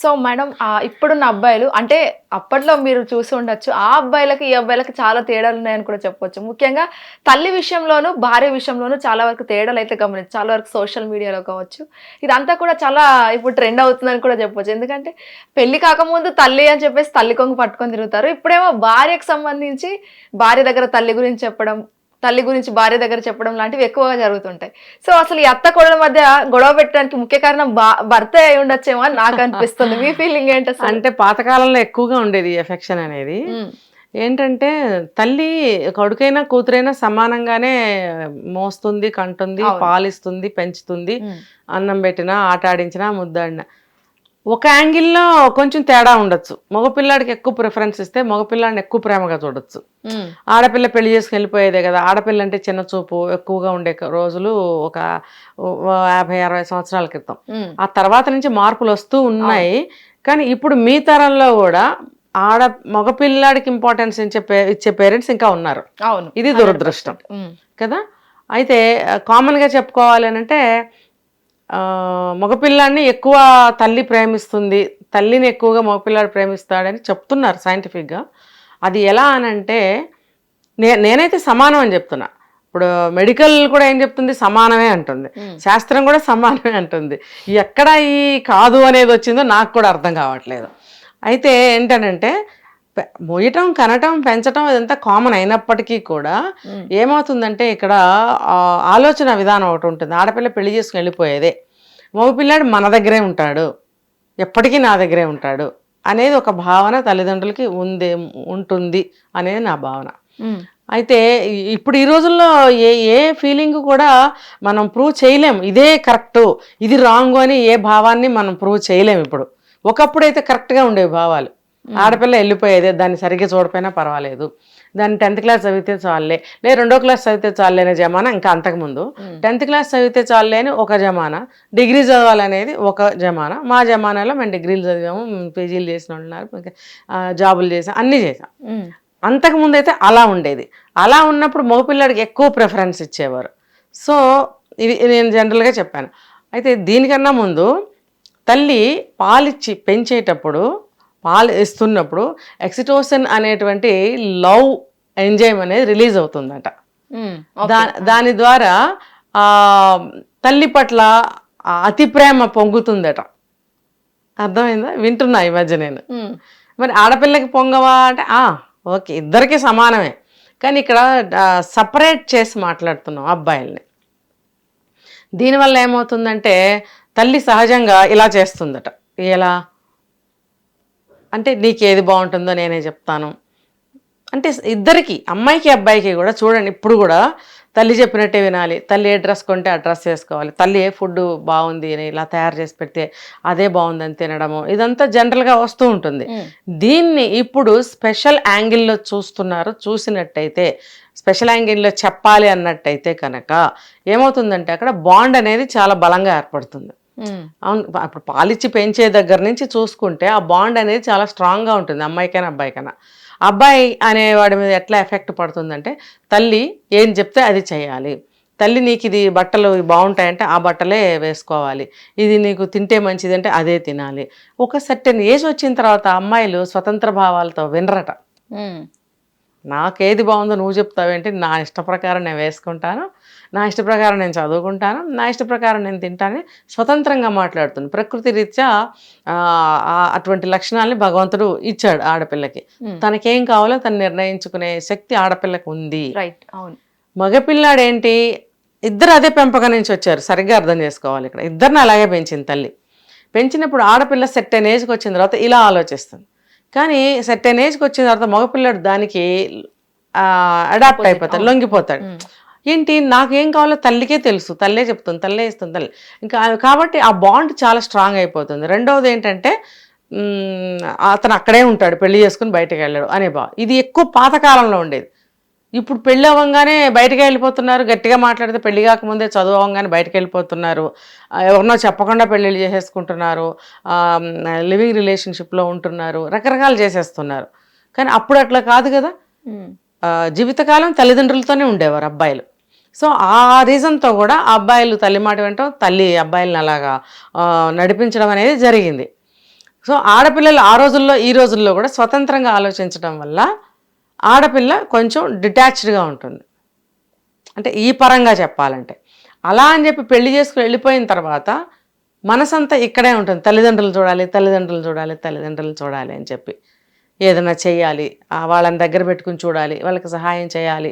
So madam ఇప్పుడున్న అబ్బాయిలు అంటే అప్పట్లో మీరు చూసి ఉండొచ్చు ఆ అబ్బాయిలకి ఈ అబ్బాయిలకి చాలా తేడాలు ఉన్నాయని కూడా చెప్పొచ్చు. ముఖ్యంగా తల్లి విషయంలోనూ భార్య విషయంలోనూ చాలా వరకు తేడాలు అయితే గమనించు. చాలా వరకు సోషల్ మీడియాలో కావచ్చు ఇదంతా కూడా చాలా ఇప్పుడు ట్రెండ్ అవుతుందని కూడా చెప్పొచ్చు. ఎందుకంటే పెళ్లి కాకముందు తల్లి అని చెప్పేసి తల్లి కొంగు పట్టుకొని తిరుగుతారు. ఇప్పుడేమో భార్యకు సంబంధించి భార్య దగ్గర తల్లి గురించి చెప్పడం, తల్లి గురించి భార్య దగ్గర చెప్పడం లాంటివి ఎక్కువగా జరుగుతుంటాయి. సో అసలు ఈ అత్త కోడల మధ్య గొడవ పెట్టడానికి ముఖ్య కారణం భర్త అయి ఉండొచ్చేమో అని నాకు అనిపిస్తుంది. మీ ఫీలింగ్ ఏంటి అసలు? అంటే పాతకాలంలో ఎక్కువగా ఉండేది ఎఫెక్షన్ అనేది. ఏంటంటే తల్లి కొడుకైనా కూతురైనా సమానంగానే మోస్తుంది, కంటుంది, పాలిస్తుంది, పెంచుతుంది. అన్నం పెట్టినా, ఆట ఆడించినా, ముద్దాడినా. ఒక యాంగిల్లో కొంచెం తేడా ఉండొచ్చు. మగపిల్లాడికి ఎక్కువ ప్రిఫరెన్స్ ఇస్తే మగపిల్లాడిని ఎక్కువ ప్రేమగా చూడొచ్చు. ఆడపిల్ల పెళ్లి చేసుకుని వెళ్ళిపోయేదే కదా. ఆడపిల్ల అంటే చిన్న చూపు ఎక్కువగా ఉండే రోజులు ఒక 50-60 సంవత్సరాల క్రితం. ఆ తర్వాత నుంచి మార్పులు వస్తూ ఉన్నాయి. కానీ ఇప్పుడు మీ తరంలో కూడా మగపిల్లాడికి ఇంపార్టెన్స్ ఇచ్చే పేరెంట్స్ ఇంకా ఉన్నారు. ఇది దురదృష్టం కదా. అయితే కామన్గా చెప్పుకోవాలి అని అంటే మగపిల్లాడిని ఎక్కువ తల్లి ప్రేమిస్తుంది, తల్లిని ఎక్కువగా మగపిల్లాడు ప్రేమిస్తాడని చెప్తున్నారు సైంటిఫిక్గా. అది ఎలా అనంటే నేనైతే సమానం అని చెప్తున్నా. ఇప్పుడు మెడికల్ కూడా ఏం చెప్తుంది, సమానమే అంటుంది. శాస్త్రం కూడా సమానమే అంటుంది. ఎక్కడ ఈ కాదు అనేది వచ్చిందో నాకు కూడా అర్థం కావట్లేదు. అయితే ఏంటనంటే మోయటం, కనటం, పెంచటం ఇదంతా కామన్ అయినప్పటికీ కూడా ఏమవుతుందంటే ఇక్కడ ఆలోచన విధానం ఒకటి ఉంటుంది. ఆడపిల్ల పెళ్లి చేసుకుని వెళ్ళిపోయేదే, మగపిల్లాడు మన దగ్గరే ఉంటాడు, ఎప్పటికీ నా దగ్గరే ఉంటాడు అనేది ఒక భావన తల్లిదండ్రులకి ఉంటుంది అనేది నా భావన. అయితే ఇప్పుడు ఈ రోజుల్లో ఏ ఫీలింగ్ కూడా మనం ప్రూవ్ చేయలేం. ఇదే కరెక్టు, ఇది రాంగ్ అని ఏ భావాన్ని మనం ప్రూవ్ చేయలేం. ఇప్పుడు ఒకప్పుడైతే కరెక్ట్గా ఉండేవి భావాలు. ఆడపిల్ల వెళ్ళిపోయేదే, దాన్ని సరిగ్గా చూడపోయినా పర్వాలేదు, దాన్ని 10th క్లాస్ చదివితే చాలే, 2వ క్లాస్ చదివితే చాలే అనే జమానా ఇంకా అంతకుముందు. 10th క్లాస్ చదివితే చాలే అని ఒక జమానా, డిగ్రీ చదవాలనేది ఒక జమానా. మా జమానాలో మేము డిగ్రీలు చదివాము, పీజీలు చేసిన వాళ్ళు ఉన్నారు, జాబులు చేసాం, అన్నీ చేసాం. అంతకుముందు అయితే అలా ఉండేది. అలా ఉన్నప్పుడు మగపిల్లాడికి ఎక్కువ ప్రిఫరెన్స్ ఇచ్చేవారు. సో ఇది నేను జనరల్గా చెప్పాను. అయితే దీనికన్నా ముందు తల్లి పాలిచ్చి పెంచేటప్పుడు, పాలు ఇస్తున్నప్పుడు ఆక్సిటోసిన్ అనేటువంటి లవ్ ఎంజైమ్ అనేది రిలీజ్ అవుతుందట. దాని ద్వారా తల్లి పట్ల అతి ప్రేమ పొంగుతుందట. అర్థమైందా? వింటున్నా ఈ మధ్య నేను. మరి ఆడపిల్లకి పొంగవా అంటే ఓకే, ఇద్దరికి సమానమే. కానీ ఇక్కడ సపరేట్ చేసి మాట్లాడుతున్నాం అబ్బాయిల్ని. దీనివల్ల ఏమవుతుందంటే తల్లి సహజంగా ఇలా చేస్తుందట. ఎలా అంటే నీకు ఏది బాగుంటుందో నేనే చెప్తాను అంటే ఇద్దరికి, అమ్మాయికి అబ్బాయికి కూడా చూడండి, ఇప్పుడు కూడా తల్లి చెప్పినట్టే వినాలి. తల్లి ఏ డ్రెస్ కొంటే ఆ డ్రెస్ వేసుకోవాలి, తల్లి ఏ ఫుడ్ బాగుంది అని ఇలా తయారు చేసి పెడితే అదే బాగుందని తినడము, ఇదంతా జనరల్గా వస్తూ ఉంటుంది. దీన్ని ఇప్పుడు స్పెషల్ యాంగిల్లో చూస్తున్నారు. చూసినట్టయితే, స్పెషల్ యాంగిల్లో చెప్పాలి అన్నట్టయితే కనుక ఏమవుతుందంటే అక్కడ బాండ్ అనేది చాలా బలంగా ఏర్పడుతుంది. అవును, అప్పుడు పాలిచ్చి పెంచే దగ్గర నుంచి చూసుకుంటే ఆ బాండ్ అనేది చాలా స్ట్రాంగ్గా ఉంటుంది అమ్మాయికైనా అబ్బాయికైనా. అబ్బాయి అనేవాడి మీద ఎట్లా ఎఫెక్ట్ పడుతుందంటే తల్లి ఏం చెప్తే అది చేయాలి, తల్లి నీకు ఇది బట్టలు బాగుంటాయంటే ఆ బట్టలే వేసుకోవాలి, ఇది నీకు తింటే మంచిది అంటే అదే తినాలి. ఒక సర్టెన్ ఏజ్ వచ్చిన తర్వాత అమ్మాయిలు స్వతంత్ర భావాలతో వినరట. నాకేది బాగుందో నువ్వు చెప్తావేంటి, నా ఇష్ట ప్రకారం నేను వేసుకుంటాను, నా ఇష్ట ప్రకారం నేను చదువుకుంటాను, నా ఇష్ట ప్రకారం నేను తింటానని స్వతంత్రంగా మాట్లాడుతుంది. ప్రకృతి రీత్యా అటువంటి లక్షణాలని భగవంతుడు ఇచ్చాడు ఆడపిల్లకి. తనకేం కావాలో తను నిర్ణయించుకునే శక్తి ఆడపిల్లకి ఉంది. మగపిల్లాడేంటి, ఇద్దరు అదే పెంపకం నుంచి వచ్చారు. సరిగ్గా అర్థం చేసుకోవాలి. ఇక్కడ ఇద్దరిని అలాగే పెంచింది తల్లి. పెంచినప్పుడు ఆడపిల్ల సెర్టైన్ ఏజ్కి వచ్చిన తర్వాత ఇలా ఆలోచిస్తుంది. కానీ సెర్టైన్ ఏజ్కి వచ్చిన తర్వాత మగపిల్లాడు దానికి అడాప్ట్ అయిపోతాడు, లొంగిపోతాడు. ఏంటి, నాకేం కావాలో తల్లికే తెలుసు, తల్లే చెప్తుంది, తల్లే ఇస్తుంది తల్లి. ఇంకా కాబట్టి ఆ బాండ్ చాలా స్ట్రాంగ్ అయిపోతుంది. రెండవది ఏంటంటే అతను అక్కడే ఉంటాడు, పెళ్లి చేసుకుని బయటకు వెళ్ళాడు అనే ఇది ఎక్కువ పాతకాలంలో ఉండేది. ఇప్పుడు పెళ్ళి అవ్వగానే బయటకు వెళ్ళిపోతున్నారు. గట్టిగా మాట్లాడితే పెళ్లి కాకముందే చదువు అవ్వగానే బయటకు వెళ్ళిపోతున్నారు. ఎవరినో చెప్పకుండా పెళ్ళిళ్ళు చేసేసుకుంటున్నారు, లివింగ్ రిలేషన్షిప్లో ఉంటున్నారు, రకరకాలు చేసేస్తున్నారు. కానీ అప్పుడు అట్లా కాదు కదా. జీవితకాలం తల్లిదండ్రులతోనే ఉండేవారు అబ్బాయిలు. సో ఆ రీజన్తో కూడా ఆ అబ్బాయిలు తల్లి మాట వెంట తల్లి అబ్బాయిలను అలాగా నడిపించడం అనేది జరిగింది. సో ఆడపిల్లలు ఆ రోజుల్లో ఈ రోజుల్లో కూడా స్వతంత్రంగా ఆలోచించడం వల్ల ఆడపిల్ల కొంచెం డిటాచ్డ్గా ఉంటుంది. అంటే ఈ పరంగా చెప్పాలంటే అలా అని చెప్పి పెళ్లి చేసుకుని వెళ్ళిపోయిన తర్వాత మనసంతా ఇక్కడే ఉంటుంది. తల్లిదండ్రులు చూడాలి, తల్లిదండ్రులు చూడాలి, తల్లిదండ్రులు చూడాలి అని చెప్పి ఏదైనా చేయాలి, వాళ్ళని దగ్గర పెట్టుకుని చూడాలి, వాళ్ళకి సహాయం చేయాలి,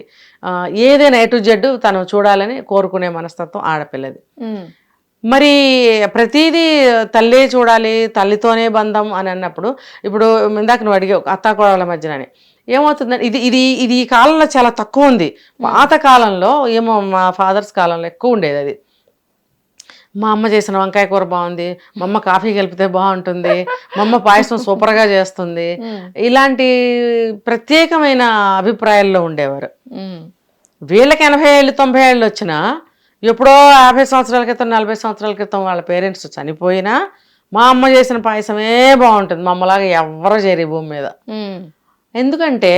ఏదైనా ఎటు జడ్డు తను చూడాలని కోరుకునే మనస్తత్వం ఆడపిల్లది. మరి ప్రతిదీ తల్లే చూడాలి, తల్లితోనే బంధం అని అన్నప్పుడు ఇప్పుడు ఇందాక నువ్వు అడిగావు అత్తాకోడళ్ళ మధ్యనని ఏమవుతుందని ఇది ఇది ఇది ఈ కాలంలో చాలా తక్కువ ఉంది. పాత కాలంలో ఏమో మా ఫాదర్స్ కాలంలో ఎక్కువ ఉండేది. అది మా అమ్మ చేసిన వంకాయ కూర బాగుంది, మా అమ్మ కాఫీ కలిపితే బాగుంటుంది, మా అమ్మ పాయసం సూపర్గా చేస్తుంది, ఇలాంటి ప్రత్యేకమైన అభిప్రాయాల్లో ఉండేవారు. వీళ్ళకి 80 ఏళ్ళు 90 ఏళ్ళు వచ్చినా ఎప్పుడో 50 సంవత్సరాల క్రితం 40 సంవత్సరాల క్రితం వాళ్ళ పేరెంట్స్ చనిపోయినా మా అమ్మ చేసిన పాయసమే బాగుంటుంది, మా అమ్మలాగా ఎవరో చేరి భూమి మీద. ఎందుకంటే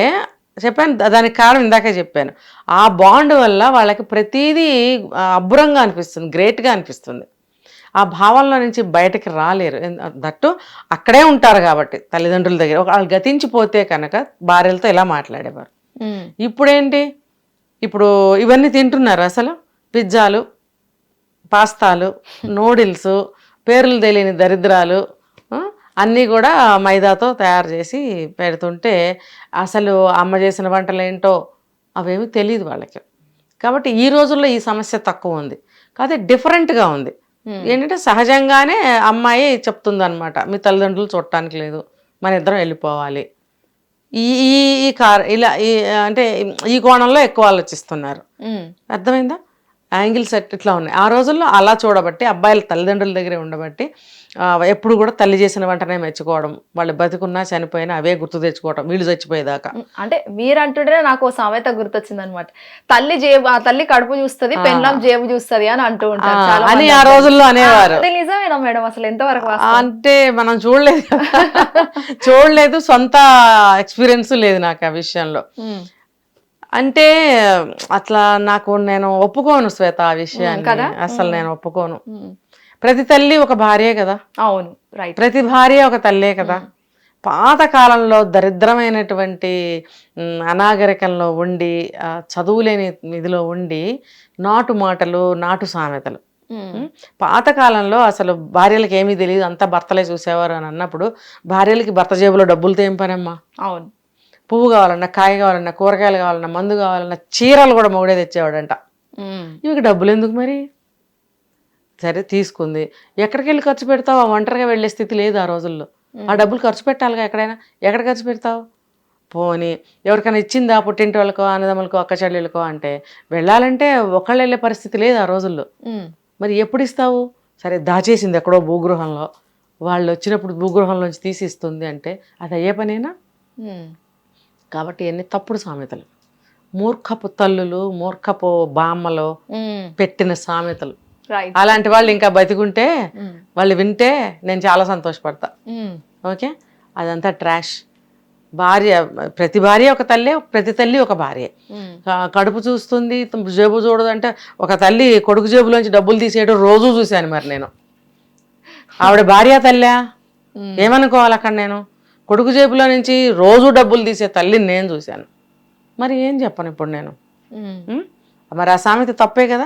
చెప్పాను, దానికి కారణం ఇందాకే చెప్పాను, ఆ బాండ్ వల్ల వాళ్ళకి ప్రతిదీ అబ్బురంగా అనిపిస్తుంది, గ్రేట్గా అనిపిస్తుంది. ఆ భావంలో నుంచి బయటకి రాలేరు. దట్టు అక్కడే ఉంటారు కాబట్టి తల్లిదండ్రుల దగ్గర. వాళ్ళు గతించిపోతే కనుక భార్యలతో ఇలా మాట్లాడేవారు. ఇప్పుడేంటి, ఇప్పుడు ఇవన్నీ తింటున్నారు అసలు, పిజ్జాలు, పాస్తాలు, నూడిల్స్, పేర్లు తెలియని దరిద్రాలు అన్నీ కూడా మైదాతో తయారు చేసి పెడుతుంటే అసలు అమ్మ చేసిన వంటలు ఏంటో అవేమి తెలియదు వాళ్ళకి. కాబట్టి ఈ రోజుల్లో ఈ సమస్య తక్కువ ఉంది, కాకపోతే డిఫరెంట్గా ఉంది. ఏంటంటే సహజంగానే అమ్మాయి చెప్తుంది అనమాట, మీ తల్లిదండ్రులు చూడటానికి లేదు, మన ఇద్దరం వెళ్ళిపోవాలి. ఈ ఈ కార్ ఇలా అంటే ఈ కోణంలో ఎక్కువ ఆలోచిస్తున్నారు. అర్థమైందా? యాంగిల్ సెట్ ఇట్లా ఉన్నాయి. ఆ రోజుల్లో అలా చూడబట్టి అబ్బాయిల తల్లిదండ్రుల దగ్గరే ఉండబట్టి ఎప్పుడు కూడా తల్లి చేసిన వంటనే మెచ్చుకోవడం, వాళ్ళు బతికున్నా చనిపోయినా అవే గుర్తు తెచ్చుకోవడం వీళ్ళు చచ్చిపోయేదాకా. అంటే మీరు అంటుంటేనే నాకు ఓ సామెత గుర్తొచ్చింది అనమాట, తల్లి జేబు తల్లి కడుపు చూస్తుంది, పెళ్ళాం జేబు చూస్తుంది అని అంటూ ఉంటారు అని ఆ రోజుల్లో అనేవారు. నిజమేనా మేడం? అసలు ఎంతవరకు అంటే మనం చూడలేదు, సొంత ఎక్స్పీరియన్స్ లేదు నాకు ఆ విషయంలో. అంటే అట్లా నేను ఒప్పుకోను శ్వేత ఆ విషయాన్ని, అసలు నేను ఒప్పుకోను. ప్రతి తల్లి ఒక భార్యే కదా. అవును, రైట్. ప్రతి భార్య ఒక తల్లే కదా. పాత కాలంలో దరిద్రమైనటువంటి అనాగరికంలో ఉండి చదువులేని ఇదిలో ఉండి నాటు మాటలు, నాటు సామెతలు. పాతకాలంలో అసలు భార్యలకు ఏమీ తెలియదు, అంతా భర్తలే చూసేవారు అని అన్నప్పుడు భార్యలకి భర్త జేబులో డబ్బులతో ఏం పనమ్మా? అవును. పువ్వు కావాలన్నా, కాయ కావాలన్నా, కూరగాయలు కావాలన్నా, మందు కావాలన్నా, చీరలు కూడా మొగుడే తెచ్చేవాడంట. ఇవి డబ్బులు ఎందుకు మరి? సరే తీసుకుంది, ఎక్కడికి వెళ్ళి ఖర్చు పెడతావు? ఆ ఒంటరిగా వెళ్ళే స్థితి లేదు ఆ రోజుల్లో. ఆ డబ్బులు ఖర్చు పెట్టాలిగా ఎక్కడైనా. ఎక్కడ ఖర్చు పెడతావు? పోనీ ఎవరికైనా ఇచ్చిందా పుట్టింటి వాళ్ళకో, అన్నదమ్ములకో, అక్క చెల్లెళ్ళకో అంటే వెళ్ళాలంటే ఒకళ్ళు వెళ్ళే పరిస్థితి లేదు ఆ రోజుల్లో. మరి ఎప్పుడు ఇస్తావు? సరే దాచేసింది ఎక్కడో భూగృహంలో, వాళ్ళు వచ్చినప్పుడు భూగృహంలోంచి తీసి ఇస్తుంది అంటే అది అయ్యే పనేనా? కాబట్టి ఎన్ని తప్పుడు సామెతలు, మూర్ఖపు తల్లులు, మూర్ఖపు బామ్మలు పెట్టిన సామెతలు. అలాంటి వాళ్ళు ఇంకా బతికుంటే వాళ్ళు వింటే నేను చాలా సంతోషపడతా. ఓకే, అదంతా ట్రాష్. భార్య, ప్రతి భార్య ఒక తల్లే, ప్రతి తల్లి ఒక భార్య. కడుపు చూస్తుంది, జేబు చూడదు అంటే ఒక తల్లి కొడుకు జేబులోంచి డబ్బులు తీసేయడం రోజు చూశాను. మరి నేను ఆవిడ భార్య తల్లా ఏమనుకోవాలి అక్కడ? నేను కొడుకు జేబులో నుంచి రోజు డబ్బులు తీసే తల్లిని నేను చూశాను. మరి ఏం చెప్పను ఇప్పుడు నేను? మరి ఆ సామెత తప్పే కదా.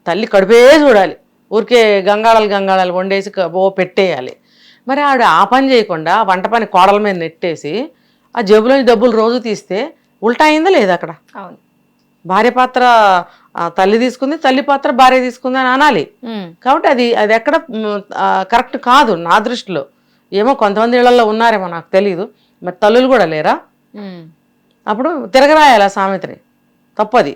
తల్లి కడుపే చూడాలి, ఊరికే గంగాళాలు వండేసి పెట్టేయాలి. మరి ఆవిడ ఆ పని చేయకుండా వంట పని కోడల మీద నెట్టేసి ఆ జేబులోని డబ్బులు రోజు తీస్తే ఉల్టా అయిందా లేదా అక్కడ? భార్య పాత్ర తల్లి తీసుకుంది, తల్లి పాత్ర భార్య తీసుకుంది అని అనాలి. కాబట్టి అది ఎక్కడ కరెక్ట్ కాదు నా దృష్టిలో. ఏమో కొంతమంది ఇళ్లలో ఉన్నారేమో నాకు తెలియదు, మరి తల్లులు కూడా లేరా? అప్పుడు తిరగరాయాలి ఆ సామెతని, తప్పది.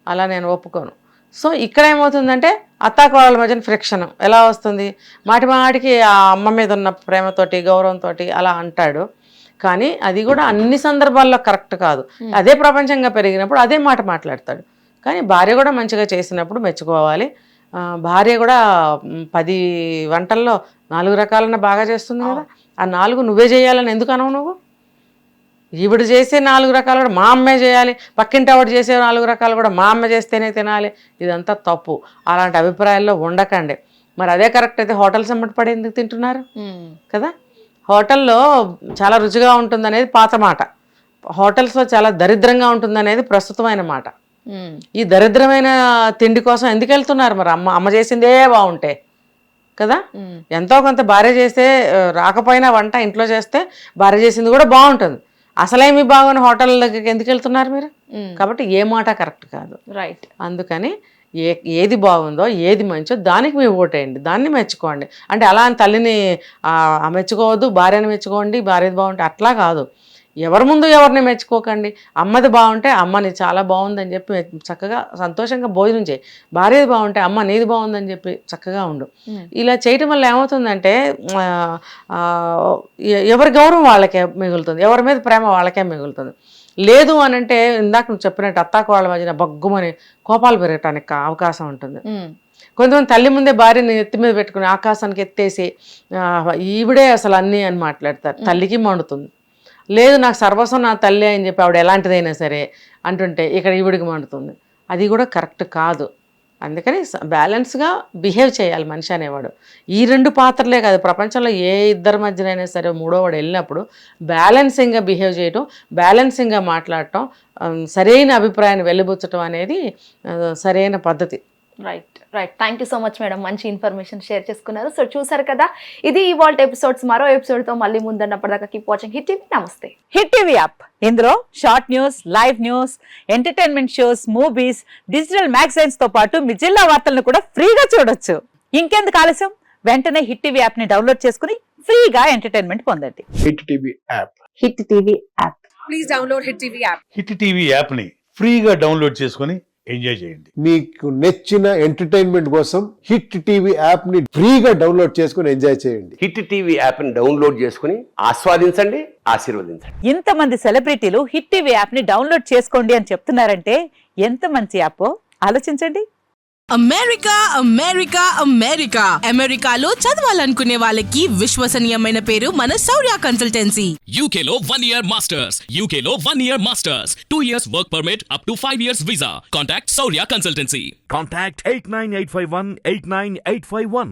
అలా నేను ఒప్పుకోను. సో ఇక్కడ ఏమవుతుందంటే అత్తాకోడల మధ్యన ఫ్రిక్షన్ ఎలా వస్తుంది? మాటికి ఆ అమ్మ మీద ఉన్న ప్రేమతోటి, గౌరవంతో అలా అంటాడు. కానీ అది కూడా అన్ని సందర్భాల్లో కరెక్ట్ కాదు. అదే ప్రపంచంగా పెరిగినప్పుడు అదే మాట మాట్లాడతాడు. కానీ భార్య కూడా మంచిగా చేసినప్పుడు మెచ్చుకోవాలి. భార్య కూడా 10 వంటల్లో 4 రకాలన్నా బాగా చేస్తుంది కదా. ఆ 4 నువ్వే చేయాలని ఎందుకు అనవు నువ్వు? ఈవిడ చేసే 4 రకాలు కూడా మా అమ్మే చేయాలి, పక్కింటి ఆవిడ చేసే 4 రకాలు కూడా మా అమ్మ చేస్తేనే తినాలి, ఇదంతా తప్పు. అలాంటి అభిప్రాయాల్లో ఉండకండి. మరి అదే కరెక్ట్ అయితే హోటల్స్ అమ్మటి పడి ఎందుకు తింటున్నారు కదా? హోటల్లో చాలా రుచిగా ఉంటుందనేది పాత మాట, హోటల్స్లో చాలా దరిద్రంగా ఉంటుందనేది ప్రస్తుతమైన మాట. ఈ దరిద్రమైన తిండి కోసం ఎందుకు వెళ్తున్నారు మరి? అమ్మ చేసిందే బాగుంటే కదా. ఎంతో కొంత భార్య చేస్తే రాకపోయినా వంట ఇంట్లో చేస్తే భార్య చేసింది కూడా బాగుంటుంది. అసలేమి బాగున్న హోటల్ దగ్గరికి ఎందుకు వెళ్తున్నారు మీరు? కాబట్టి ఏ మాట కరెక్ట్ కాదు. రైట్. అందుకని ఏది బాగుందో ఏది మంచో దానికి మీరు ఓటేయండి, దాన్ని మెచ్చుకోండి. అంటే అలా అని తల్లిని మెచ్చుకోవద్దు, భార్యని మెచ్చుకోండి, భార్యది బాగుంటే అట్లా కాదు. ఎవరి ముందు ఎవరిని మెచ్చుకోకండి. అమ్మది బాగుంటే అమ్మని చాలా బాగుందని చెప్పి చక్కగా సంతోషంగా భోజనం చేయి. భార్యది బాగుంటే అమ్మ నీది బాగుందని చెప్పి చక్కగా ఉండు. ఇలా చేయటం వల్ల ఏమవుతుందంటే ఎవరి గౌరవం వాళ్ళకే మిగులుతుంది, ఎవరి మీద ప్రేమ వాళ్ళకే మిగులుతుంది. లేదు అని అంటే ఇందాక నువ్వు చెప్పినట్టు అత్తాకోళ్ళ మధ్యన బగ్గుమని కోపాలు పెరగటానికి అవకాశం ఉంటుంది. కొంతమంది తల్లి ముందే భార్యని ఎత్తి మీద పెట్టుకుని ఆకాశానికి ఎత్తేసి ఈవిడే అసలు అన్నీ అని మాట్లాడతారు. తల్లికి మండుతుంది. లేదు నాకు సర్వస్వం నా తల్లి అని చెప్పి ఆవిడ ఎలాంటిదైనా సరే అంటుంటే ఇక్కడ ఈవిడికి మండుతుంది. అది కూడా కరెక్ట్ కాదు. అందుకని బ్యాలెన్స్గా బిహేవ్ చేయాలి మనిషి అనేవాడు. ఈ రెండు పాత్రలే కాదు, ప్రపంచంలో ఏ ఇద్దరి మధ్యనైనా సరే మూడోవాడు వెళ్ళినప్పుడు బ్యాలెన్సింగ్గా బిహేవ్ చేయటం, బ్యాలెన్సింగ్గా మాట్లాడటం, సరైన అభిప్రాయాన్ని వెలిబుచ్చటం అనేది సరైన పద్ధతి. Right. Thank you so much madam, మంచి ఇన్ఫర్మేషన్ షేర్ చేసుకున్నారు. సో చూసారు కదా, ఇది ఇవాల్ట్ ఎపిసోడ్స్. మరో ఎపిసోడ్తో మళ్ళీ ముందన్నప్పటిదాకా కీప్ వాచింగ్ హిట్ టీవీ. నమస్తే. హిట్ టీవీ యాప్, ఇందులో short news, live news, entertainment shows, movies, digital magazines తో పాటు మీ జిల్లా వార్తలను కూడా ఫ్రీగా చూడొచ్చు. ఇంకెందుకు ఆలస్యం, వెంటనే హిట్ టీవీ యాప్ ని డౌన్లోడ్ చేసుకుని ఫ్రీగా ఎంటర్టైన్మెంట్ పొందండి. Hit TV app. Hit TV app. Please download hit TV app. Hit TV యాప్ని ఫ్రీగా డౌన్లోడ్ చేసుకొని ఎంజాయ్ చేయండి. మీకు నచ్చిన ఎంటర్టైన్మెంట్ కోసం హిట్ టీవీ యాప్ ని ఫ్రీగా డౌన్లోడ్ చేసుకుని ఎంజాయ్ చేయండి. హిట్ టీవీ యాప్ ని డౌన్లోడ్ చేసుకుని ఆస్వాదించండి, ఆశీర్వదించండి. ఇంతమంది సెలబ్రిటీలు హిట్ టీవీ యాప్ ని డౌన్లోడ్ చేసుకోండి అని చెప్తున్నారంటే ఎంత మంచి యాప్ ఆలోచించండి. అమెరికా అమెరికా అమెరికా అమెరికాలో చదవాలనుకునే వాళ్ళకి విశ్వసనీయమైన పేరు మన శౌర్య కన్సల్టెన్సీ. UK లో 1 year masters, UK లో 1 year masters, 2 years work permit up to 5 years visa. Contact Saurya Consultancy. Contact 89851 89851.